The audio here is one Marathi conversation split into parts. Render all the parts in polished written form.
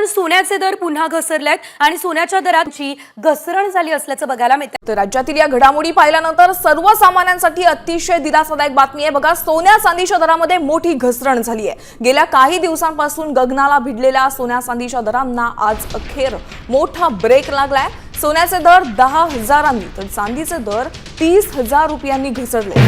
सोन्याचे दर पुन्हा घसरलेत आणि सोन्याच्या दराची घसरण झाली असल्याचं बघायला मिळतं। तर राज्यातील या घडामोडी पाहिल्यानंतर सर्वसामान्यांसाठी अतिशय दिलासादायक बातमी आहे। बघा, सोन्या चांदीच्या दरामध्ये मोठी घसरण झाली आहे। गेल्या काही दिवसांपासून गगनाला भिडलेल्या सोन्या चांदीच्या दरांना आज अखेर मोठा ब्रेक लागलाय। सोन्याचे दर 10,000 तर चांदीचे दर 30,000 रुपयांनी घसरले।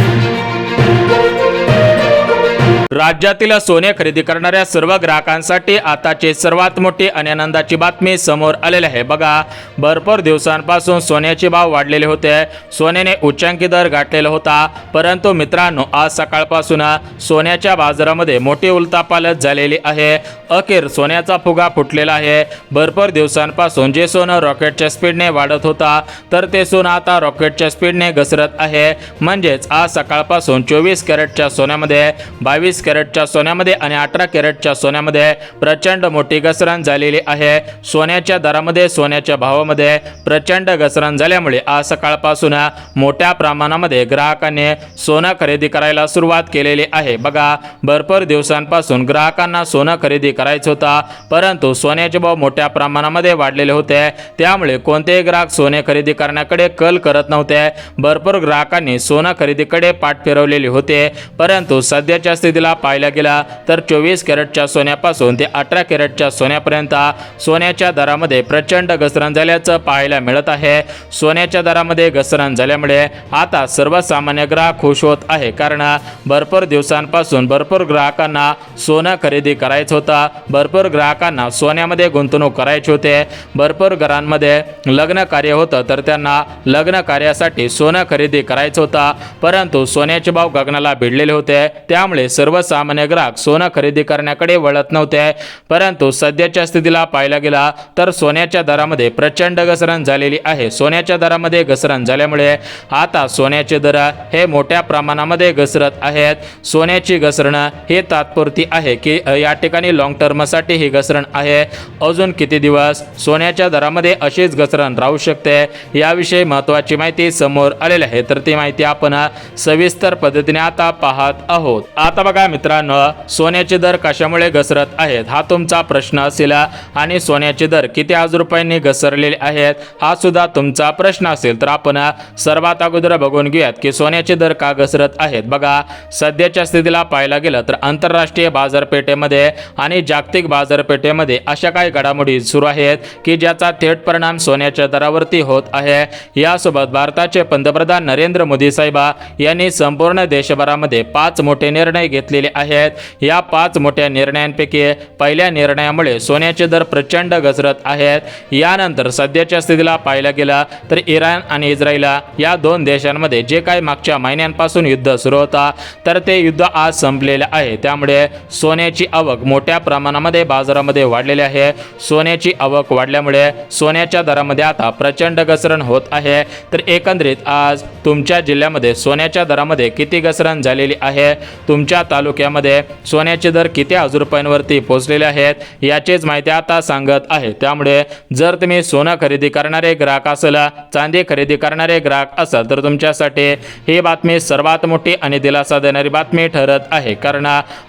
राज्यातील सोने खरेदी करणाऱ्या सर्व ग्राहकांसाठी आताची सर्वात मोठी आणि आनंदाची बातमी समोर आलेली आहे। बघा, भरपूर दिवसांपासून सोन्याचे भाव वाढलेले होते, सोन्याने उच्चांकी दर गाठलेला होता, परंतु मित्रांनो आज सकाळपासून सोन्याच्या बाजारामध्ये मोठी उलथापालथ झालेली आहे। अखेर सोन्याचा फुगा फुटलेला आहे। भरपूर दिवसांपासून जे सोनं रॉकेटच्या स्पीडने वाढत होता तर ते सोनं आता रॉकेटच्या स्पीडने घसरत आहे। म्हणजेच आज सकाळपासून 24 कॅरेटच्या सोन्यामध्ये, 22 कॅरेटच्या सोन्यामध्ये आणि 18 कॅरेटच्या सोन्यामध्ये प्रचंड मोठी घसरण झालेली आहे। सोन्याच्या दरामध्ये, सोन्याच्या भावामध्ये प्रचंड घसरण झाल्यामुळे आज सकाळपासून मोठ्या प्रमाणामध्ये ग्राहकांनी सोनं खरेदी करायला सुरुवात केलेली आहे। बघा, भरपूर दिवसांपासून ग्राहकांना सोनं खरेदी करायचं होता, परंतु सोन्याचे भाव मोठ्या प्रमाणामध्ये वाढलेले होते, त्यामुळे कोणतेही ग्राहक सोने खरेदी करण्याकडे कल करत नव्हते। भरपूर ग्राहकांनी सोनं खरेदीकडे पाठ फिरवलेली होते, परंतु सध्याच्या स्थितीला पाहिला गेला तर 24 कॅरेटच्या सोन्यापासून ते 18 कॅरेटच्या सोन्यापर्यंत सोन्याच्या दरामध्ये प्रचंड घसरण झाल्याचं पाहायला मिळत आहे। सोन्याच्या दरामध्ये घसरण झाल्यामुळे आता सर्वसामान्य ग्राहक खुश होत आहे, कारण भरपूर दिवसांपासून भरपूर ग्राहकांना सोनं खरेदी करायचं होतं, भरपूर ग्राहकांना सोन्यामध्ये गुंतवणूक करायची होते, भरपूर घरांमध्ये लग्न कार्य होतं तर त्यांना लग्न कार्यासाठी सोनं खरेदी करायचं होतं, परंतु सोन्याचे भाव गगनाला भिडलेले होते, त्यामुळे सर्वसामान्य ग्राहक सोनं खरेदी करण्याकडे वळत नव्हते। परंतु सध्याच्या स्थितीला पाहायला गेला तर सोन्याच्या दरामध्ये प्रचंड घसरण झालेली आहे। सोन्याच्या दरामध्ये घसरण झाल्यामुळे आता सोन्याचे दर हे मोठ्या प्रमाणामध्ये घसरत आहेत। सोन्याची घसरण ही तात्पुरती आहे की या ठिकाणी लॉंग टर्मसाठी ही घसरण आहे। अजून किती दिवस सोन्याच्या दरामध्ये अशीच घसरण राहू शकते याविषयी महत्त्वाची माहिती समोर आलेली आहे, तर ती माहिती आपण सविस्तर पद्धतीने आता पाहत आहोत। आता बघा मित्रांनो, सोन्याचे दर कशामुळे घसरत आहेत हा तुमचा प्रश्न असेल, आणि सोन्याचे दर किती हजार रुपयांनी घसरलेले आहेत हा सुद्धा तुमचा प्रश्न असेल, तर आपण सर्वात अगोदर बघून घेऊयात की सोन्याचे दर का घसरत आहेत। बघा, सध्याच्या स्थितीला पाहायला गेलं तर आंतरराष्ट्रीय बाजारपेठेमध्ये आणि जागतिक बाजारपेठेमध्ये अशा काही घडामोडी सुरू आहेत की ज्याचा थेट परिणाम सोन्याच्या दरावरती होत आहे। यासोबत भारताचे पंतप्रधान नरेंद्र मोदी साहेब यांनी संपूर्ण देशभरामध्ये 5 मोठे निर्णय घेतलेले आहेत। या 5 मोठ्या निर्णयांपैकी पहिल्या निर्णयामुळे सोन्याचे दर प्रचंड घसरत आहेत। यानंतर सध्याच्या स्थितीला पाहायला गेला तर इराण आणि इस्रायल या 2 देशांमध्ये जे काही मागच्या महिन्यांपासून युद्ध सुरू होता तर ते युद्ध आज संपलेले आहे, त्यामुळे सोन्याची आवक मोठ्या प्रमाणामध्ये बाजारामध्ये वाढलेली आहे। सोन्याची आवक वाढल्यामुळे सोन्याच्या दरामध्ये आता प्रचंड घसरण होत आहे। तर एकंदरीत आज तुमच्या जिल्ह्यामध्ये सोन्याच्या दरामध्ये किती घसरण झालेली आहे, तुमच्या तालुक्यामध्ये सोन्याचे दर किती हजार रुपयांवरती पोहोचलेले आहेत याचीच माहिती आता सांगत आहे। त्यामुळे जर तुम्ही सोनं खरेदी करणारे ग्राहक असाल, चांदी खरेदी करणारे ग्राहक असाल, तर तुमच्यासाठी ही बातमी सर्वात मोठी आणि दिलासा देणारी बातमी ठरत आहे, कारण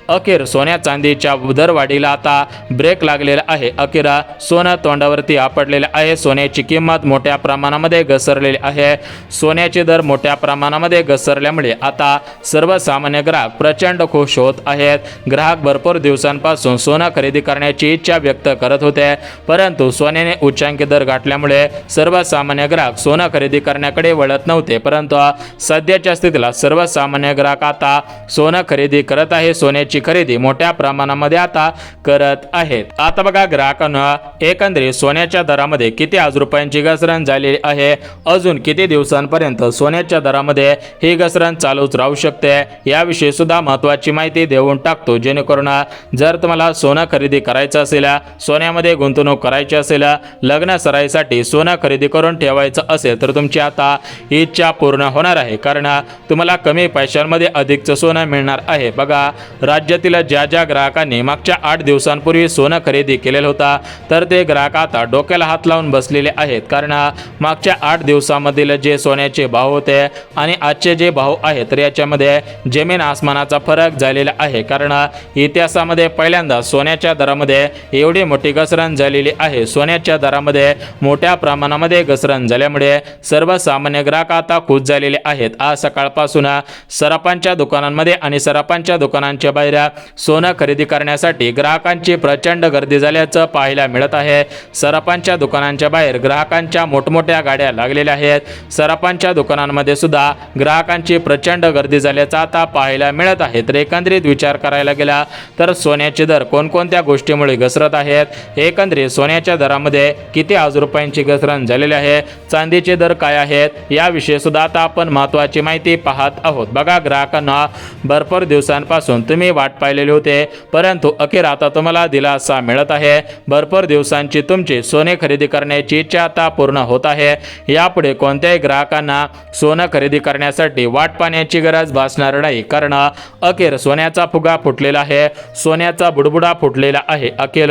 अखेर सोन्या चांदीच्या दरवाढीला आता ब्रेक लागलेला आहे। अखेर सोनं तोंडावरती आपटलेले आहे, सोन्याची किंमत मोठ्या प्रमाणामध्ये घसरलेली आहे। सोन्याचे दर मोठ्या प्रमाणामध्ये घसरल्यामुळे आता सर्वसामान्य ग्राहक प्रचंड खुश होत आहेत। ग्राहक भरपूर दिवसांपासून सोनं खरेदी करण्याची इच्छा व्यक्त करत होते, परंतु सोन्याने उच्चांकी दर गाठल्यामुळे सर्वसामान्य ग्राहक सोनं खरेदी करण्याकडे वळत नव्हते, परंतु सध्याच्या स्थितीला सर्वसामान्य ग्राहक आता सोनं खरेदी करत आहे। सोन्याची खरेदी मोठ्या प्रमाणामध्ये आता करत आहेत। आता बघा, ग्राहकांना एकंदरीत सोन्याच्या दरामध्ये किती हजार रुपयांची घसरण झालेली आहे, अजून किती दिवसांपर्यंत सोन्याच्या दरामध्ये ही घसरण चालूच राहू शकते याविषयी सुद्धा महत्त्वाची माहिती देऊन टाकतो, जेणेकरून जर तुम्हाला सोनं खरेदी करायचं असेल, सोन्यामध्ये गुंतवणूक करायची असेल, लग्न सराईसाठी सोनं खरेदी करून ठेवायचं असेल तर तुमची आता इच्छा पूर्ण होणार आहे, कारण तुम्हाला कमी पैशांमध्ये अधिकचं सोनं मिळणार आहे। बघा, राज्य राज्यातील ज्या ज्या ग्राहकांनी मागच्या 8 दिवसांपूर्वी सोनं खरेदी केलेलं होता तर ते ग्राहक आता डोक्याला हात लावून बसलेले आहेत. कारण मागच्या 8 दिवसामधील जे सोन्याचे भाव होते आणि आजचे जे भाव आहेत तर याच्यामध्ये जमीन आसमानाचा फरक झालेला आहे. कारण इतिहासामध्ये पहिल्यांदा सोन्याच्या दरामध्ये एवढी मोठी घसरण झालेली आहे. सोन्याच्या दरामध्ये मोठ्या प्रमाणामध्ये घसरण झाल्यामुळे सर्वसामान्य ग्राहक आता खुश झालेले आहेत. आज सकाळपासून सराफांच्या दुकानांमध्ये आणि सराफांच्या दुकानांच्या बाहेर सोनं खरेदी करण्यासाठी ग्राहकांची प्रचंड गर्दी झाल्याचं पाहायला मिळत आहे. सराफांच्या दुकानांच्या बाहेर ग्राहकांच्या मोठमोठ्या गाड्या लागलेल्या आहेत. सराफांच्या दुकानांमध्ये सुद्धा ग्राहकांची प्रचंड गर्दी झाल्याचं आता पाहायला मिळत आहे. तर एकंदरीत विचार करायला गेला तर सोन्याचे दर कोणकोणत्या गोष्टीमुळे घसरत आहेत, एकंदरीत सोन्याच्या दरामध्ये किती आज रुपयांची घसरण झालेली आहे, चांदीचे दर काय आहेत, याविषयी सुद्धा आता आपण महत्त्वाची माहिती पाहत आहोत. बघा, ग्राहकांना भरपूर दिवसांपासून तुम्ही वाट पाहिलेली होते, परंतु अखेर आता तुम्हाला दिलासा मिळत आहे. भरपूर दिवसांची तुमची सोने खरेदी करण्याची इच्छा आता पूर्ण होत आहे. यापुढे कोणत्याही ग्राहकांना सोनं खरेदी करण्यासाठी वाट पाहण्याची गरज भासणार नाही. कारण अखेर सोन्याचा फुगा फुटलेला आहे, सोन्याचा बुडबुडा फुटलेला आहे. अखेर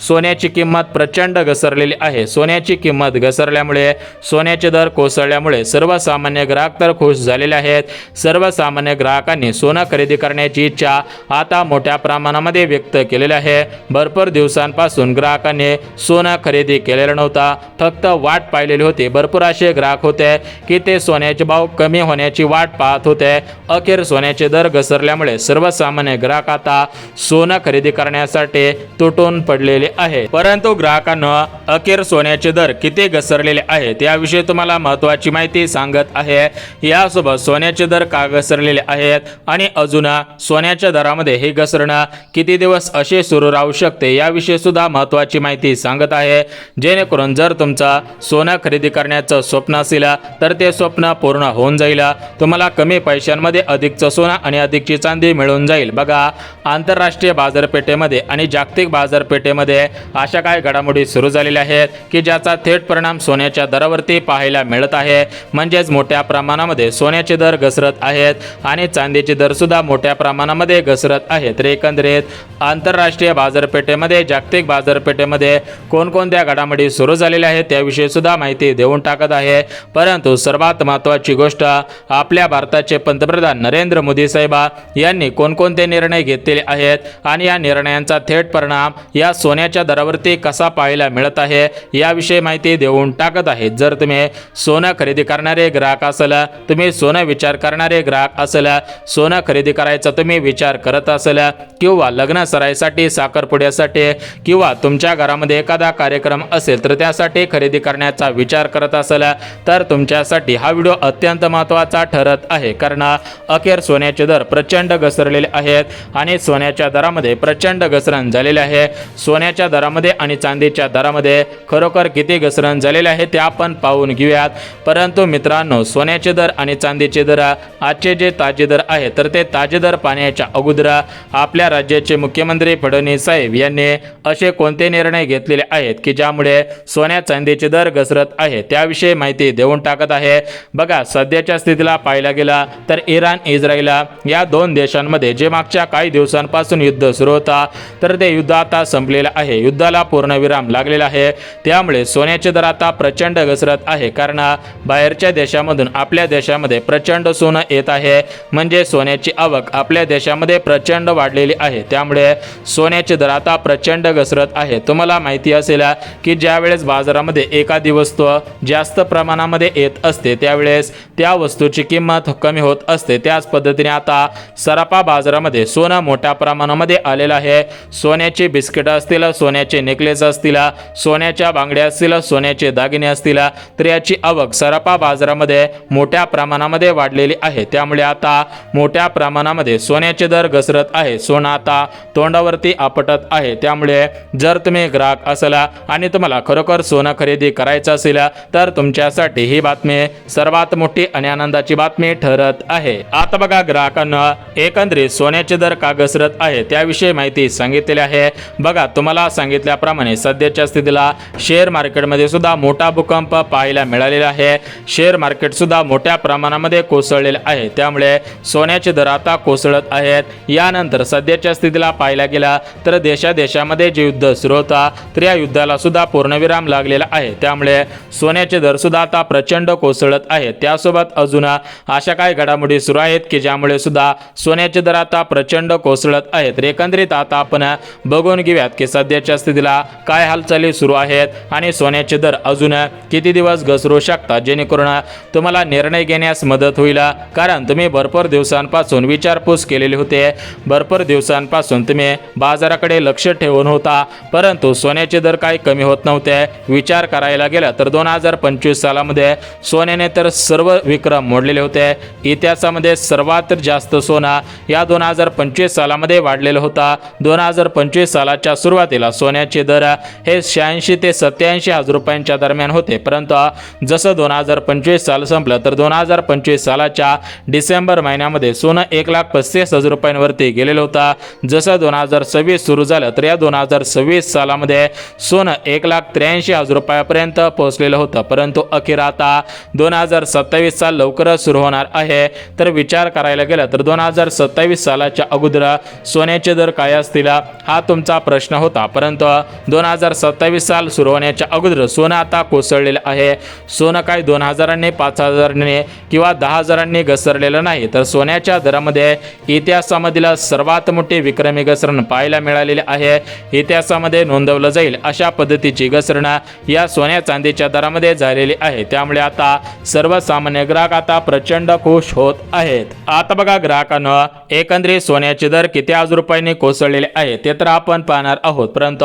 सोन्याची किंमत प्रचंड घसरलेली आहे. सोन्याची किंमत घसरल्यामुळे, सोन्याचे दर कोसळल्यामुळे सर्वसामान्य ग्राहक तर खुश झालेले आहेत. सर्वसामान्य ग्राहकांनी सोनं खरेदी करण्याची इच्छा आता मोठ्या प्रमाणामध्ये व्यक्त केलेली आहे. भरपूर दिवसांपासून ग्राहकांनी सोनं खरेदी केलेलं नव्हता, फक्त वाट पाहिलेली होती. भरपूर असे ग्राहक होते की ते सोन्याचे भाव कमी होण्याची वाट पाहत होते. अखेर सोन्याचे दर घसरल्यामुळे सर्वसामान्य ग्राहक आता सोनं खरेदी करण्यासाठी तुटून पडलेले आहे. परंतु ग्राहकांना अखेर सोन्याचे दर किती घसरलेले आहेत याविषयी तुम्हाला महत्त्वाची माहिती सांगत आहे. यासोबत सोन्याचे दर का घसरलेले आहेत आणि अजून सोन्याच्या दरामध्ये ही घसरण किती दिवस असे सुरू राहू शकते याविषयी सुद्धा महत्त्वाची माहिती सांगत आहे. जेणेकरून जर तुमचं सोनं खरेदी करण्याचं स्वप्न असेल तर ते स्वप्न पूर्ण होऊन जाईल. तुम्हाला कमी पैशांमध्ये अधिकचं सोनं आणि अधिकची चांदी मिळून जाईल. बघा, आंतरराष्ट्रीय बाजारपेठेमध्ये आणि जागतिक बाजारपेठेमध्ये अशा काही घडामोडी सुरू झालेल्या आहेत की ज्याचा थेट परिणाम सोन्याच्या दरावरती पाहायला मिळत आहे. म्हणजेच मोठ्या प्रमाणामध्ये सोन्याचे दर घसरत आहेत आणि चांदीचे दर सुद्धा मोठ्या प्रमाणामध्ये घसरत आहेत. तर एकंदरीत आंतरराष्ट्रीय बाजारपेठेमध्ये, जागतिक बाजारपेठेमध्ये कोणकोणत्या घडामोडी सुरू झालेल्या आहेत त्याविषयी सुद्धा माहिती देऊन टाकत आहे. परंतु सर्वात महत्त्वाची गोष्ट, आपल्या भारताचे पंतप्रधान नरेंद्र मोदी साहेब यांनी कोणकोणते निर्णय घेतलेले आहेत आणि या निर्णयांचा थेट परिणाम या सोन्याच्या दरावरती कसा पाहायला मिळत आहे याविषयी माहिती देऊन टाकत आहे. जर तुम्ही सोनं खरेदी करणारे ग्राहक असाल, तुम्ही सोनं विचार करणारे ग्राहक असाल, सोनं खरेदी करायचा तुम्ही विचार करत असाल किंवा लग्न सराईसाठी, साखरपुड्यासाठी किंवा तुमच्या घरामध्ये एखादा कार्यक्रम असेल तर त्यासाठी खरेदी करण्याचा विचार करत असाल तर तुमच्यासाठी हा व्हिडिओ अत्यंत महत्त्वाचा ठरत आहे. कारण अखेर सोन्याचे दर प्रचंड घसरलेले आहेत आणि सोन्याच्या दरामध्ये प्रचंड घसरण झालेले आहे. सोन्याच्या दरामध्ये आणि चांदीच्या दरामध्ये खरोखर किती घसरण झालेले आहे ते आपण पाहून घेऊयात. परंतु मित्रांनो, सोन्याचे दर आणि चांदीचे दर आजचे जे ताजे दर आहेत तर ते ताजे दर पाहण्याच्या अगोदर आपल्या राज्याचे मुख्यमंत्री फडणवीस साहेब यांनी असे कोणते निर्णय घेतलेले आहेत की ज्यामुळे सोन्या चांदीचे दर घसरत आहे त्याविषयी माहिती देऊन टाकत आहे. बघा, सध्याच्या स्थितीला पाहायला गेला तर इराण, इस्रायल या दोन देशांमध्ये जे मागच्या काही दिवसांपासून युद्ध सुरू होता तर ते युद्ध आता संपलेलं आहे. युद्धाला पूर्णविराम लागलेला आहे. त्यामुळे सोन्याचे दर आता प्रचंड घसरत आहे. कारण बाहेरच्या देशामधून आपल्या देशामध्ये प्रचंड सोनं येत आहे. म्हणजे सोन्याची आवक आपल्या देशामध्ये प्रचंड वाढलेली आहे. त्यामुळे सोन्याचे दर आता प्रचंड घसरत आहे. तुम्हाला माहिती असेल की ज्यावेळेस बाजारामध्ये एखादी वस्तू जास्त प्रमाणामध्ये येत असते त्यावेळेस त्या वस्तूची किंमत कमी होत असते. त्याच पद्धतीने आता सराफा बाजारामध्ये सोनं मोठ्या प्रमाणामध्ये आलेलं आहे. सोन्याचे बिस्किट असतील, सोन्याचे नेकलेस असतील, सोन्याच्या बांगड्या असतील, सोन्याचे दागिने असतील तर याची आवक सराफा बाजारामध्ये मोठ्या प्रमाणामध्ये वाढलेली आहे. त्यामुळे आता मोठ्या प्रमाणामध्ये सोन्याचे दर घसरत आहे. सोनं आता तोंडावरती आपटत आहे. त्यामुळे जर तुम्ही ग्राहक असाल आणि तुम्हाला खरोखर सोनं खरेदी करायचं असेल तर तुमच्यासाठी ही बातमी सर्वात मोठी आणि आनंदाची बातमी ठरत आहे. आता बघा, ग्राहकांना एकंदरीत सोन्याचे दर का घसरत आहे त्याविषयी माहिती सांगितलेली आहे. बघा, तुम्हाला सांगितल्याप्रमाणे सध्याच्या स्थितीला बाजूला शेअर मार्केटमध्ये सुद्धा मोठा भूकंप पाहायला मिळालेला आहे. शेअर मार्केट सुद्धा मोठ्या प्रमाणामध्ये कोसळलेले आहे. त्यामुळे सोन्याचे दर आता कोसळत आहेत. यानंतर सध्याच्या स्थितीला पाहायला गेला तर देशामध्ये जे युद्ध सुरू होता तर या युद्धाला सुद्धा पूर्णविराम लागलेला आहे. त्यामुळे सोन्याचे दर सुद्धा आता प्रचंड कोसळत आहेत. त्यासोबत अजून अशा काही घडामोडी सुरू आहेत की ज्यामुळे सुद्धा सोन्याचे दर आता प्रचंड कोसळत आहेत. एकंदरीत आता आपण बघून घेऊयात की सध्याच्या स्थितीला काय हालचाली सुरू आहेत आणि सोन्याचे दर अजून किती दिवस घसरू शकतात, जेणेकरून तुम्हाला निर्णय घेण्यास मदत होईल. कारण तुम्ही भरपूर दिवसांपासून विचारपूस केलेली होते, भरपूर दिवसांपासून तुम्ही बाजाराकडे लक्ष ठेवून होता, परंतु सोन्याचे दर काही कमी होत नव्हते. विचार करायला गेला तर 2025 सालामध्ये सोन्याने तर सर्व विक्रम मोडलेले होते. इतिहासामध्ये सर्वात जास्त सोना या 2025 सालामध्ये वाढलेला होता. 2025 सालाच्या सुरुवातीला सोन्याचे दर हे 86 ते 87 हजार रुपयांच्या दरम्यान होते, परंतु जसं 2025 साल संपलं तर 2025 सालाच्या डिसेंबर महिन्यामध्ये सोनं 1,35,000 रुपयांवरती गेलेलं होतं. जसं 2026 सुरू झालं तर या 2026 सालामध्ये सोनं 1,83,000 रुपयापर्यंत पोहोचलेलं होतं, परंतु अखेर आता 2027 साल लवकरच सुरू होणार आहे. तर विचार करायला गेला तर 2027 सालाच्या अगोदर सोन्याचे दर काय असतील हा तुमचा प्रश्न होता, परंतु 2027 साल सुरू होण्याच्या अगोदर सोनं आता कोसळलेलं आहे. सोनं काय 2,000 5,000 किंवा 10,000 घसरलेलं नाही, तर सोन्याच्या दरामध्ये इतिहासामधील सर्वात मोठी विक्रमी घसरण पाहायला मिळालेली आहे. इतिहासामध्ये नोंदवलं जाईल अशा पद्धतीची घसरण या सोन्या चांदीच्या दरामध्ये झालेली आहे. त्यामुळे आता सर्वसामान्य ग्राहक आता प्रचंड खुश होत आहेत. आता बघा ग्राहकांनो, एकंदरीत सोन्याचे दर किती हजार रुपयांनी कोसळलेले आहे ते तर आपण पाहणार आहोत, परंतु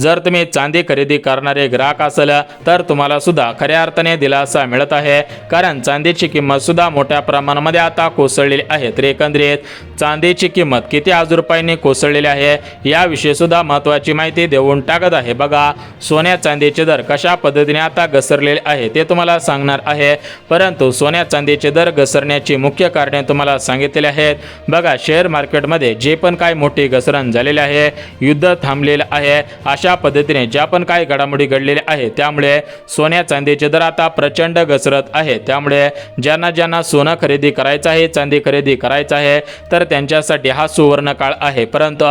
जर तुम्ही चांदी खरेदी करणारे ग्राहक असेल तर तुम्हाला सुद्धा खऱ्या अर्थाने दिलासा मिळत आहे, कारण चांदीची किंमत सुद्धा मोठ्या प्रमाणामध्ये आता कोसळलेली आहे. तर एकंदरीत चांदीची किंमत किती हजार रुपयांनी कोसळलेली आहे याविषयी सुद्धा महत्त्वाची माहिती देऊन टाकत आहे. बघा सोन्या चांदीचे दर कशा पद्धतीने आता घसरलेले आहे ते तुम्हाला सांगणार आहे, परंतु सोन्या चांदीचे दर घसरण्याची मुख्य कारणे तुम्हाला सांगितलेली आहेत. बघा शेअर मार्केटमध्ये जे पण काय मोठी घसरण झालेली आहे, युद्ध थांबलेलं आहे, अशा पद्धतीने ज्या पण काही घडामोडी घडलेल्या आहेत त्यामुळे सोन्या चांदीचे दर आता प्रचंड घसरत आहे. त्यामुळे ज्यांना सोनं खरेदी करायचं आहे, चांदी खरेदी करायचं आहे तर त्यांच्यासाठी हा सुवर्ण काळ आहे. परंतु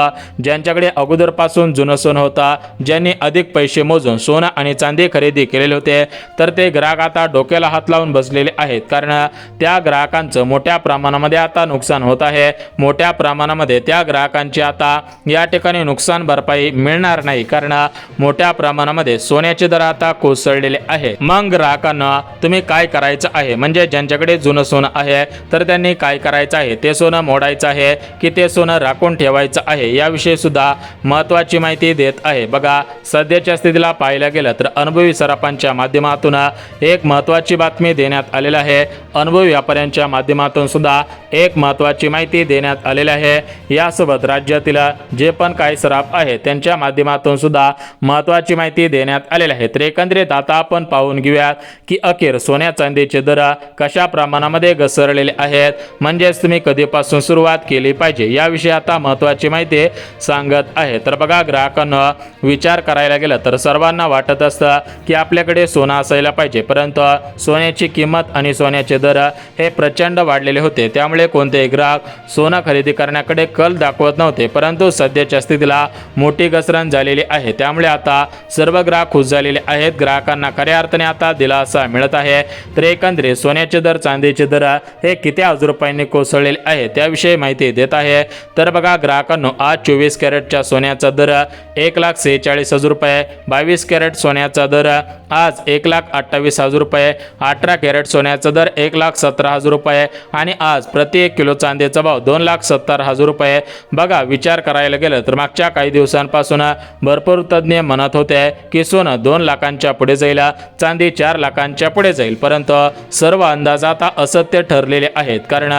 ज्यांच्याकडे अगोदरपासून जुनं सोनं होता, ज्यांनी अधिक पैसे मोजून सोनं आणि चांदी खरेदी केलेले होते, तर ते ग्राहक आता डोक्याला हात लावून बसलेले आहेत, कारण त्या ग्राहकांचं मोठ्या प्रमाणामध्ये आता नुकसान होत आहे. मोठ्या प्रमाणामध्ये त्या ग्राहकांची आता या ठिकाणी नुकसान भरपाई मिळणार नाही, कारण मोठ्या प्रमाणामध्ये सोन्याचे दर आता कोसळलेले आहे. मग ग्राहकांना तुम्ही काय करायचं आहे, म्हणजे ज्यांच्याकडे जुनं सोनं आहे तर त्यांनी काय करायचं आहे, ते सोनं मोडायचं आहे की ते सोनं राखून ठेवायचं आहे याविषयी सुद्धा महत्त्वाची माहिती देत आहे. बघा सध्याच्या स्थितीला पाहायला गेलं तर अनुभवी सराफांच्या माध्यमातून एक महत्त्वाची बातमी देण्यात आलेली आहे. अनुभवी व्यापाऱ्यांच्या माध्यमातून सुद्धा एक महत्त्वाची माहिती देण्यात आलेली आहे. यासोबत राज्यातील जे पण काही सराफ आहे त्यांच्या माध्यमातून सुद्धा महत्त्वाची माहिती देण्यात आलेली आहे. तर एकंदरीत आता आपण पाहून घेऊयात की अखेर सोन्या चांदीचे दर कशा प्रमाणामध्ये घसरलेले आहेत, म्हणजेच तुम्ही कधीपासून सुरुवात केली पाहिजे याविषयी आता महत्त्वाची माहिती सांगत आहे. तर बघा ग्राहकांना विचार करायला गेला तर सर्वांना वाटत असतं की आपल्याकडे सोनं असायला पाहिजे, परंतु सोन्याची किंमत आणि सोन्याचे दर हे प्रचंड वाढलेले होते. त्यामुळे कोणतेही ग्राहक सोनं खरेदी करण्याकडे कल दाखवत नव्हते, परंतु सध्याच्या स्थितीला मोठी घसरण झालेली आहे. त्यामुळे आता सर्व ग्राहक खुश झालेले आहेत. ग्राहकांना खऱ्या अर्थाने आता दिलासा मिळत आहे. तर एकंदरीत सोन्याचे दर, चांदीचे दर हे किती हजार रुपयांनी कोसळलेले आहे त्याविषयी माहिती देत आहे. तर बघा ग्राहकांनो, आज 24 कॅरेटच्या सोन्याचा दर 1,46,000 रुपये, 22 कॅरेट सोन्याचा दर आज 1,28,000 रुपये, 18 कॅरेट सोन्याचा दर 1,17,000 रुपये आणि आज प्रति 1 किलो चांदीचा भाव 2,70,000 रुपये. बघा विचार करायला गेलं तर मागच्या काही दिवसांपासून भरपूर तज्ज्ञ म्हणत होते की सोनं 2 लाखांच्या पुढे जाईल, चांदी 4 लाखांच्या पुढे जाईल, परंतु सर्व अंदाज आता असत्य ठरलेले आहेत, कारण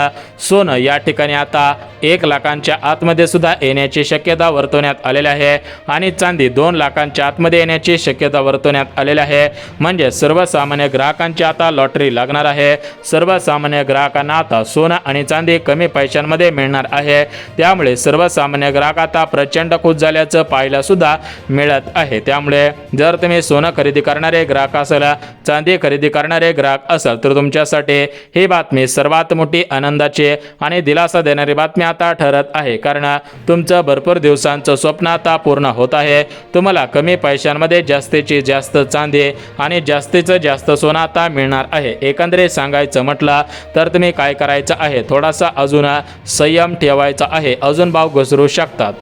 सोनं या ठिकाणी आता 1 लाखांच्या आतमध्ये सुद्धा येण्याची शक्यता वर्तवण्यात आलेली आहे आणि चांदी 2 लाखांच्या आतमध्ये येण्याची शक्यता वर्तवण्यात आलेली आहे. म्हणजे सर्वसामान्य ग्राहकांची आता लॉटरी लागणार आहे. सर्वसामान्य ग्राहकांना आता सोनं आणि चांदी कमी पैशांमध्ये मिळणार आहे. त्यामुळे सर्वसामान्य ग्राहक आता प्रचंड खुश झाल्याचं पाहायला सुद्धा मिळत आहे. त्यामुळे त्यामुळे जर तुम्ही सोनं खरेदी करणारे ग्राहक असाल, चांदी खरेदी करणारे ग्राहक असाल तर तुमच्यासाठी ही बातमी सर्वात मोठी आनंदाची आणि दिलासा देणारी बातमी आता ठरत आहे, कारण तुमचं भरपूर दिवसांचं स्वप्न आता पूर्ण होत आहे. तुम्हाला कमी पैशांमध्ये जास्तीची जास्त चांदी आणि जास्तीचं जास्त सोनं आता मिळणार आहे. एकंदरीत सांगायचं म्हटलं तर तुम्ही काय करायचं आहे, थोडासा अजून संयम ठेवायचा आहे. अजून भाव घसरू शकतात.